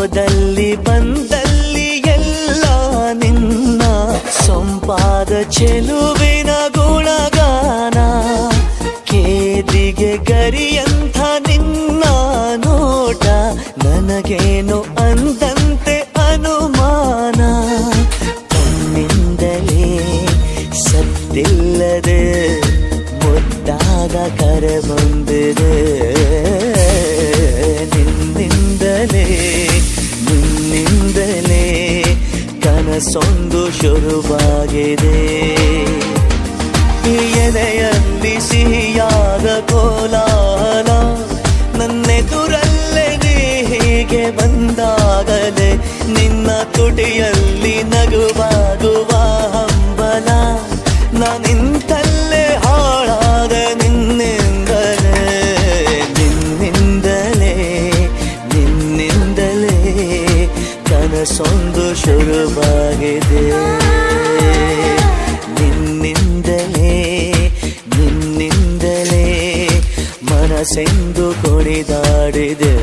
ಹೋದಲ್ಲಿ ಬಂದಲ್ಲಿ ಎಲ್ಲ ನಿನ್ನ ಸೊಂಪಾದ ಚೆಲುವಿನ ಗುಣಗಾನ. ಕೇದಿಗೆ ಗರಿಯಂಥ ನಿನ್ನ ನೋಟ ನನಗೇನು ಅಂದಂತೆ ಅನುಮಾನ. ತನ್ನಿಂದಲೇ ಸತ್ತಿಲ್ಲದೆ ಮುದ್ದಾದ ಕರೆ ಬಂದಿದೆ. ನಿನ್ನಿಂದಲೇ ಕನಸೊಂದು ಶುರುವಾಗಿದೆ. ಎದೆಯಲ್ಲಿ ಸಿಹಿಯಾದ ಕೋಲಾಹಲ ನನ್ನೆದುರಲ್ಲೇ ನೀ ಹೀಗೆ ಬಂದಾಗಲೇ ನಿನ್ನ ತುಟಿಯಲ್ಲಿ ನಗುವಾಗುವ ಹಂಬಲ. ನಾನಿಂತಲ್ಲೇ ಹಾಳಾದ ನಿನ್ನಿಂದಲೇ ಕನಸೊಂದು ಶುರುವಾಗಿದೆ. ನಿನ್ನಿಂದಲೇ ಮನಸ್ಸೆಂದು ಕುಣಿದಾಡಿದೆ.